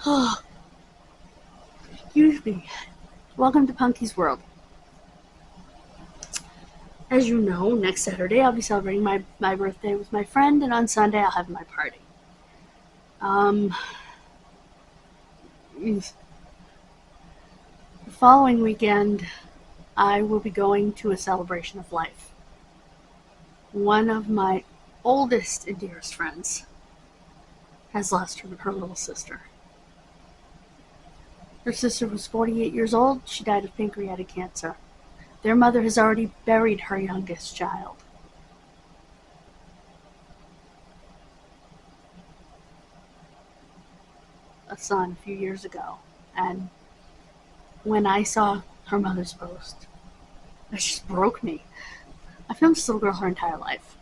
Oh, excuse me. Welcome to Punky's World. As you know, next Saturday I'll be celebrating my birthday with my friend, and on Sunday I'll have my party. The following weekend I will be going to a celebration of life. One of my oldest and dearest friends has lost her little sister. Her sister was 48 years old. She died of pancreatic cancer. Their mother has already buried her youngest child. A son a few years ago. And when I saw her mother's post, it just broke me. I've known this little girl her entire life.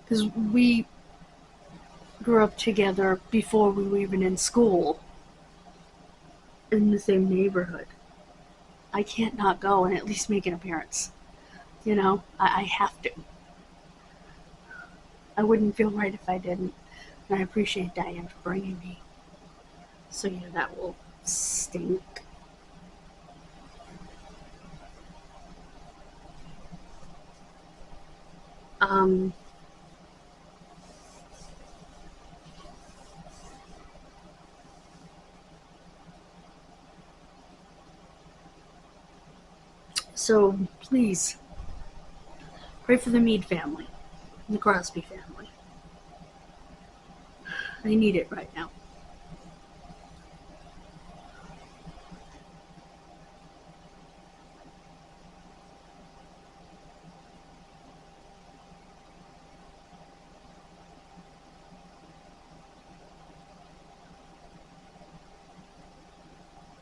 Because we grew up together before we were even in school, in the same neighborhood. I can't not go and at least make an appearance. You know, I have to. I wouldn't feel right if I didn't. And I appreciate Diane for bringing me. So yeah, that will stink. So please, pray for the Meade family and the Crosby family. I need it right now.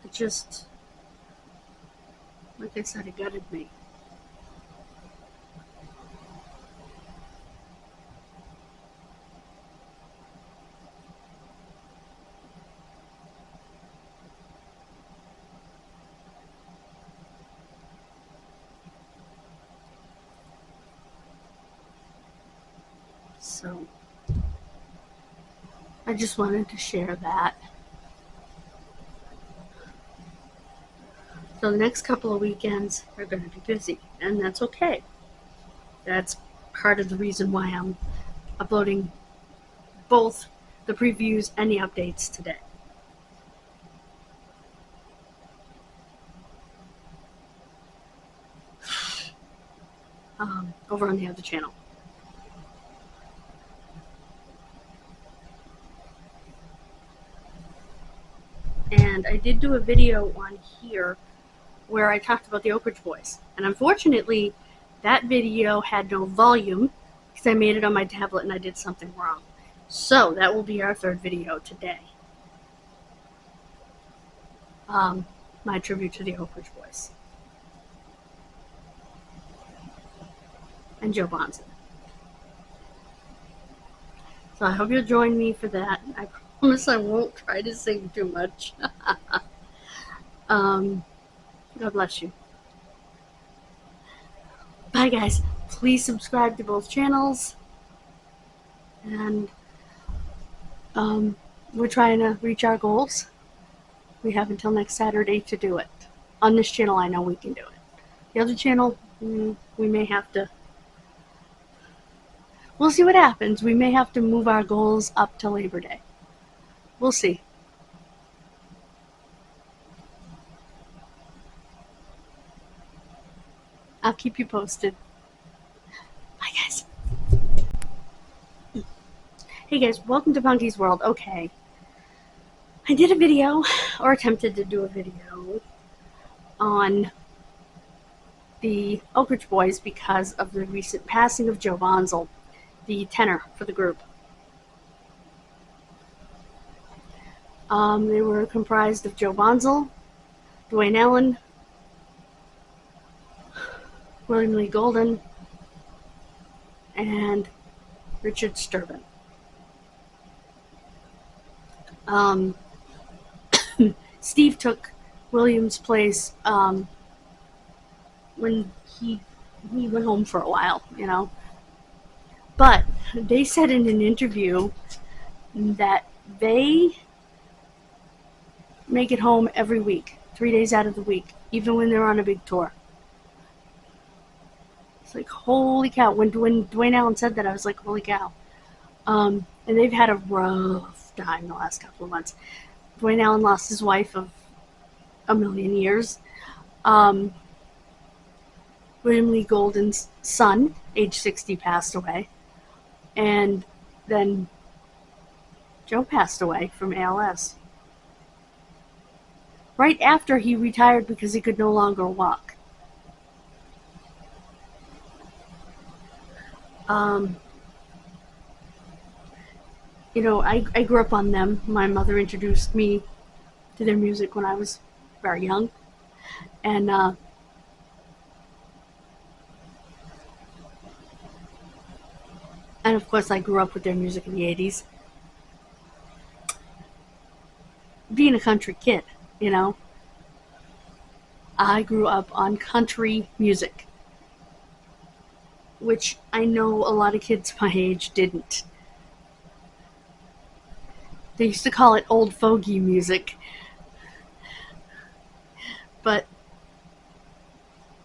It just, like I said, it gutted me. So, I just wanted to share that. So the next couple of weekends are going to be busy, and that's okay. That's part of the reason why I'm uploading both the previews and the updates today. Over on the other channel. And I did do a video on here where I talked about the Oak Ridge Boys. And unfortunately, that video had no volume because I made it on my tablet and I did something wrong. So that will be our third video today. My tribute to the Oak Ridge Boys. And Joe Bonson. So I hope you'll join me for that. I promise I won't try to sing too much. God bless you. Bye guys. Please subscribe to both channels. And we're trying to reach our goals. We have until next Saturday to do it. On this channel, I know we can do it. The other channel, we may have to. We'll see what happens. We may have to move our goals up to Labor Day. We'll see. I'll keep you posted. Bye, guys. Hey, guys. Welcome to Punky's World. Okay. I did a video, or attempted to do a video, on the Oak Ridge Boys because of the recent passing of Joe Bonson, the tenor for the group. They were comprised of Joe Bonson, Dwayne Allen, William Lee Golden, and Richard Sturban. Steve took William's place when he went home for a while, you know. But they said in an interview that they make it home every week, 3 days out of the week, even when they're on a big tour. It's like, holy cow. When Dwayne Allen said that, I was like, holy cow. And they've had a rough time the last couple of months. Dwayne Allen lost his wife of a million years. William Lee Golden's son, age 60, passed away. And then Joe passed away from ALS. Right after he retired because he could no longer walk. I grew up on them. My mother introduced me to their music when I was very young. And of course I grew up with their music in the 80s. Being a country kid, I grew up on country music, which I know a lot of kids my age didn't. They used to call it old fogey music. But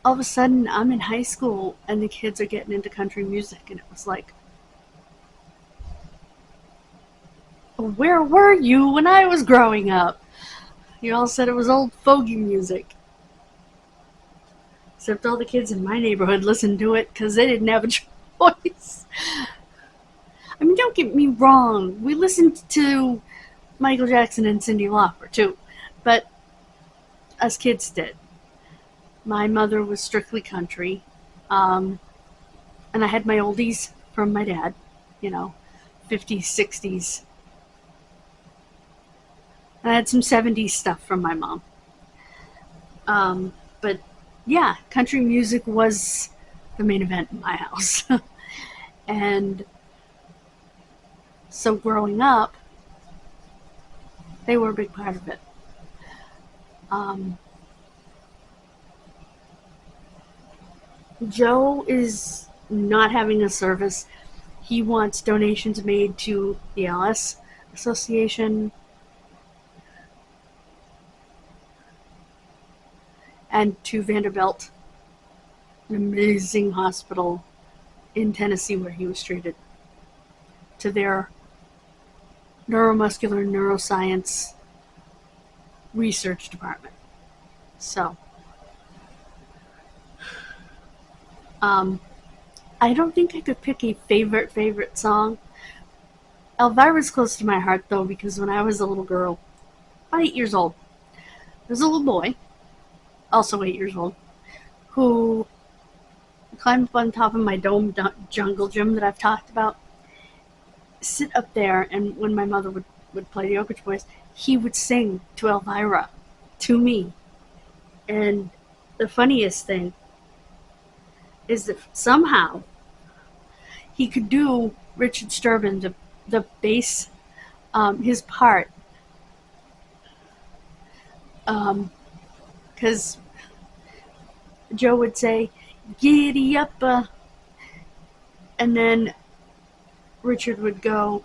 all of a sudden, I'm in high school and the kids are getting into country music, and it was like, where were you when I was growing up? You all said it was old fogey music. Except all the kids in my neighborhood listened to it because they didn't have a choice. I mean, don't get me wrong. We listened to Michael Jackson and Cyndi Lauper, too. But us kids did. My mother was strictly country. And I had my oldies from my dad, 50s, 60s. And I had some 70s stuff from my mom. But yeah, country music was the main event in my house. And so growing up, they were a big part of it. Joe is not having a service. He wants donations made to the ALS Association and to Vanderbilt, an amazing hospital in Tennessee where he was treated, to their neuromuscular neuroscience research department. So, I don't think I could pick a favorite song. Elvira's close to my heart, though, because when I was a little girl, about 8 years old, there was a little boy, also 8 years old, who climbed up on top of my dome jungle gym that I've talked about, sit up there, and when my mother would play the Oak Ridge Boys, he would sing to Elvira, to me. And the funniest thing is that somehow he could do Richard Sturban, the bass, his part, because Joe would say, "Giddy up," and then Richard would go,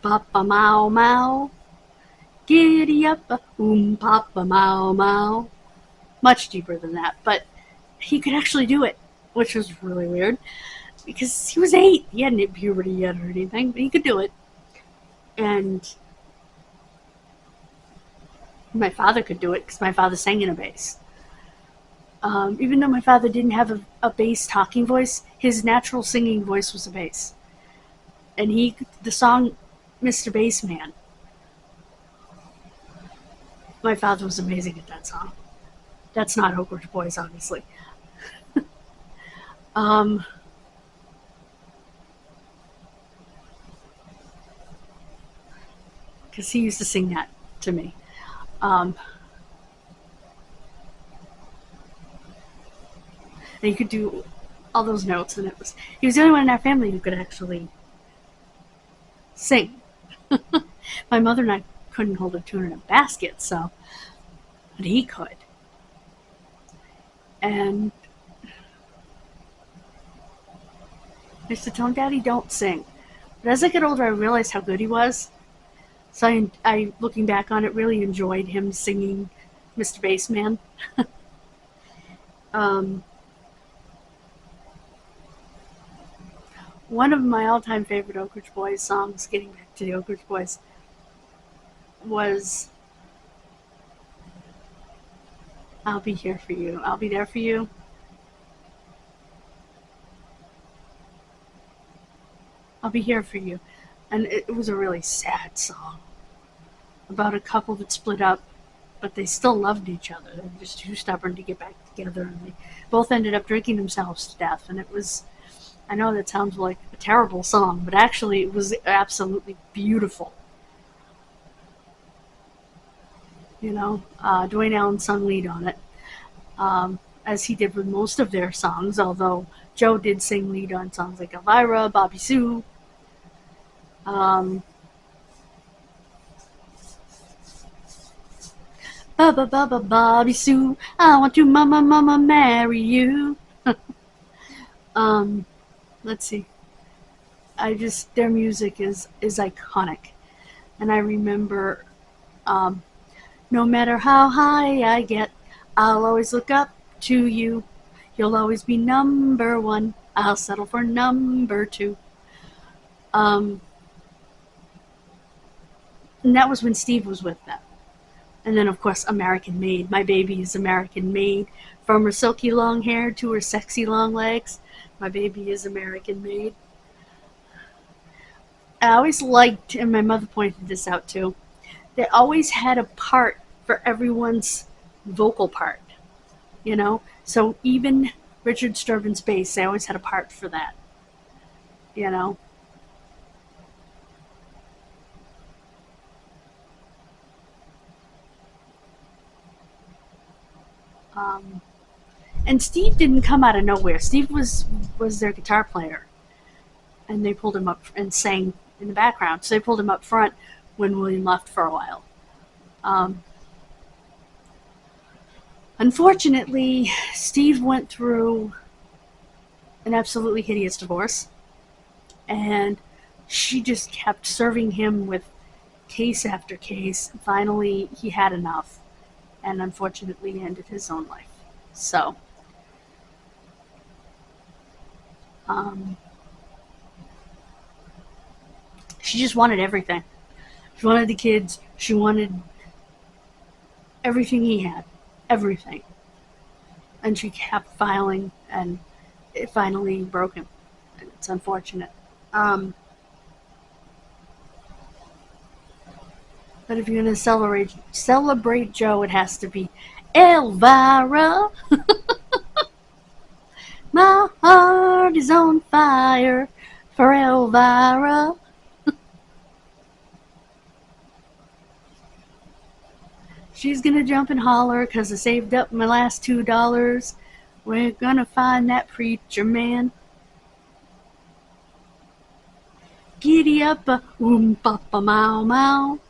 "Papa mau mau, giddy up, papa mau mau." Much deeper than that, but he could actually do it, which was really weird, because he was 8. He hadn't hit puberty yet or anything, but he could do it. And my father could do it, because my father sang in a bass. Even though my father didn't have a bass talking voice, his natural singing voice was a bass. And the song Mr. Bassman, my father was amazing at that song. That's not Oak Ridge Boys, obviously. Because he used to sing that to me. And he could do all those notes, and he was the only one in our family who could actually sing. My mother and I couldn't hold a tune in a basket, but he could. And I used to tell him, "Daddy, don't sing." But as I get older, I realized how good he was. So I looking back on it, really enjoyed him singing Mr. Bassman. Um, One of my all-time favorite Oak Ridge Boys songs, getting back to the Oak Ridge Boys, was "I'll Be Here for You." I'll be there for you. I'll be here for you. And it was a really sad song about a couple that split up, but they still loved each other. They were just too stubborn to get back together, and they both ended up drinking themselves to death. And it was, I know that sounds like a terrible song, but actually it was absolutely beautiful. Dwayne Allen sung lead on it, as he did with most of their songs, although Joe did sing lead on songs like Elvira, Bobby Sue. Um, Bobby Sue, I want to mama marry you. um, let's see. Their music is iconic. And I remember, um, no matter how high I get, I'll always look up to you. You'll always be number one. I'll settle for number two. Um, and that was when Steve was with them. And then, of course, American Made. My baby is American Made. From her silky long hair to her sexy long legs, my baby is American Made. I always liked, and my mother pointed this out too, they always had a part for everyone's vocal part, you know? So even Richard Sturgeon's bass, they always had a part for that, you know? Um, and Steve didn't come out of nowhere. Steve was their guitar player, and they pulled him up and sang in the background. So they pulled him up front when William left for a while. Um, Unfortunately, Steve went through an absolutely hideous divorce, and she just kept serving him with case after case. Finally, he had enough, and unfortunately ended his own life. So, um, she just wanted everything. She wanted the kids. She wanted everything he had. Everything. And she kept filing, and it finally broke him. It's unfortunate. Um, but if you're going to celebrate Joe, it has to be Elvira. My heart is on fire for Elvira. She's gonna jump and holler 'cause I saved up my last $2. We're gonna find that preacher man. Giddy up, papa, mow, mow.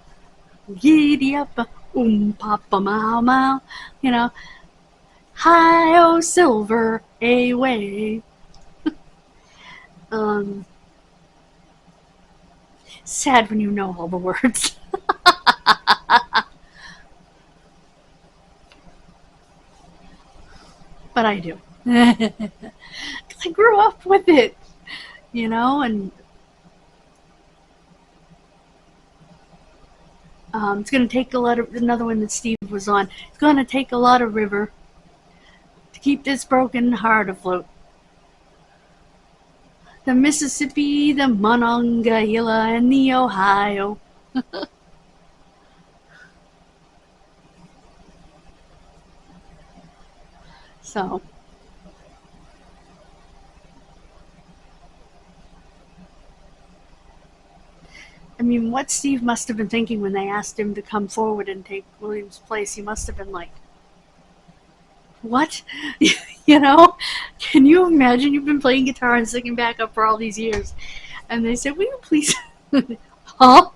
Giddy up, papa, mow, mow. You know, hi-oh, silver, away. Um, Sad when you know all the words. But I do. 'Cause I grew up with it, and it's going to take a lot of, another one that Steve was on, it's going to take a lot of river to keep this broken heart afloat. The Mississippi, the Monongahela, and the Ohio. So, I mean, what Steve must have been thinking when they asked him to come forward and take William's place, he must have been like, what? you know? Can you imagine you've been playing guitar and singing backup for all these years? And they said, will you please? Huh?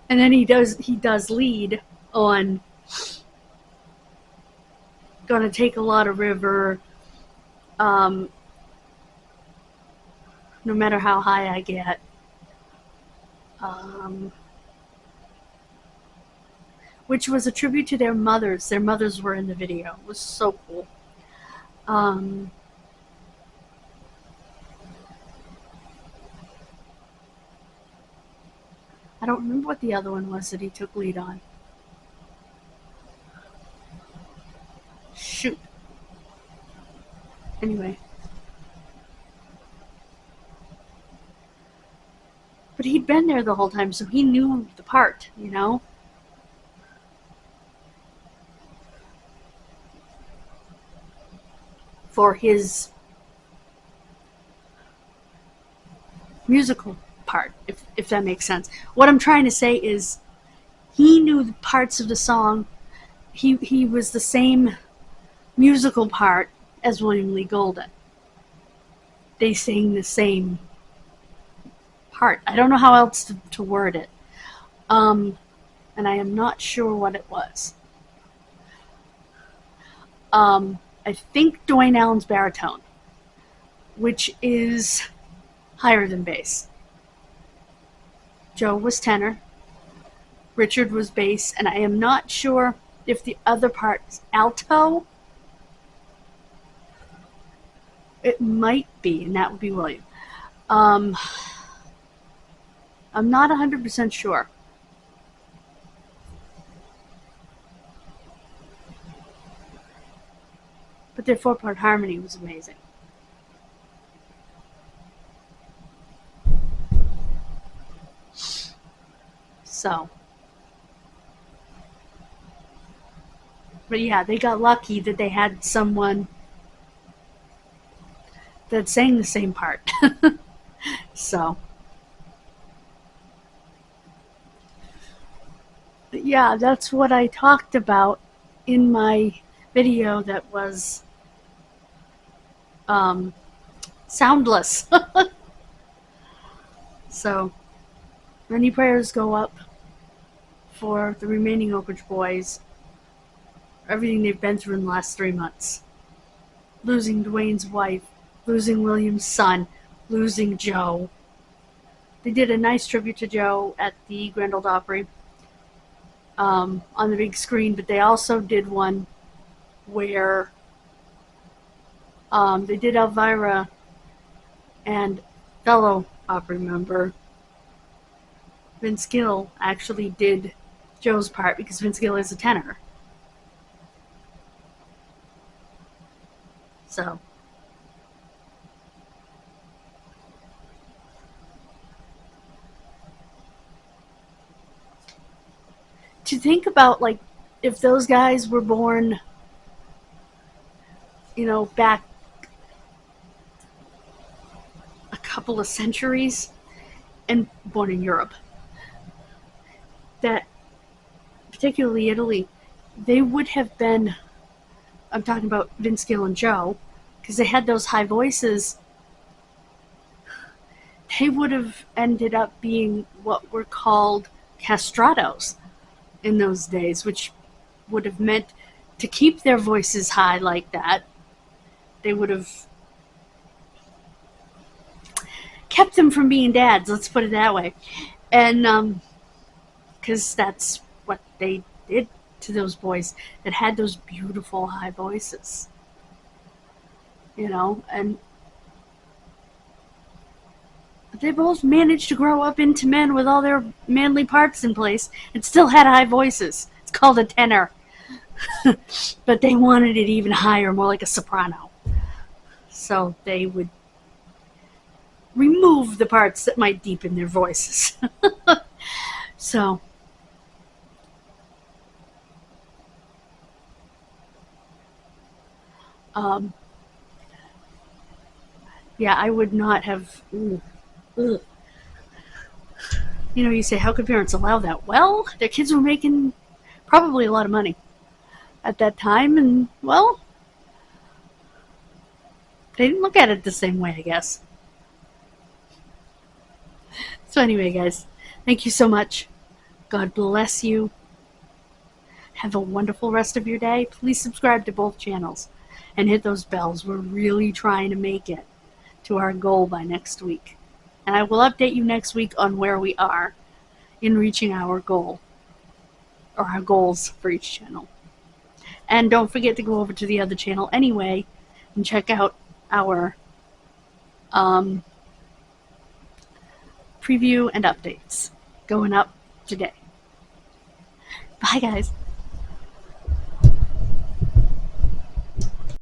And then he does lead on Gonna Take a Lot of River, um, No Matter How High I Get, um, which was a tribute to their mothers. Their mothers were in the video. It was so cool. I don't remember what the other one was that he took lead on. Shoot. Anyway. But he'd been there the whole time, so he knew the part, you know? For his musical part, if that makes sense. What I'm trying to say is he knew the parts of the song. He was the same musical part as William Lee Golden. They sang the same part. I don't know how else to word it. And I am not sure what it was. I think Dwayne Allen's baritone, which is higher than bass. Joe was tenor. Richard was bass, and I am not sure if the other part's alto. It might be, and that would be William. I'm not 100% sure. But their 4-part harmony was amazing. So. But yeah, they got lucky that they had someone that sang the same part. So. But yeah, that's what I talked about in my video that was soundless. So, many prayers go up for the remaining Oak Ridge boys, everything they've been through in the last 3 months. Losing Dwayne's wife, losing William's son, losing Joe. They did a nice tribute to Joe at the Grand Ole Opry on the big screen, but they also did one where they did Elvira, and fellow Opry member Vince Gill actually did Joe's part because Vince Gill is a tenor. So. To think about, like, if those guys were born, you know, back a couple of centuries and born in Europe, that, particularly Italy, they would have been, I'm talking about Vince Gill and Joe, because they had those high voices, they would have ended up being what were called castratos in those days, which would have meant to keep their voices high like that, they would have kept them from being dads, let's put it that way. And because that's what they did to those boys that had those beautiful high voices, you know. And they both managed to grow up into men with all their manly parts in place and still had high voices. It's called a tenor. But they wanted it even higher, more like a soprano. So they would remove the parts that might deepen their voices. So. Yeah, I would not have... Ugh. You know, you say, how could parents allow that? Well, their kids were making probably a lot of money at that time, and, well, they didn't look at it the same way, I guess. So anyway, guys, thank you so much. God bless you. Have a wonderful rest of your day. Please subscribe to both channels and hit those bells. We're really trying to make it to our goal by next week. And I will update you next week on where we are in reaching our goal. or our goals for each channel. And don't forget to go over to the other channel anyway and check out our preview and updates going up today. Bye, guys.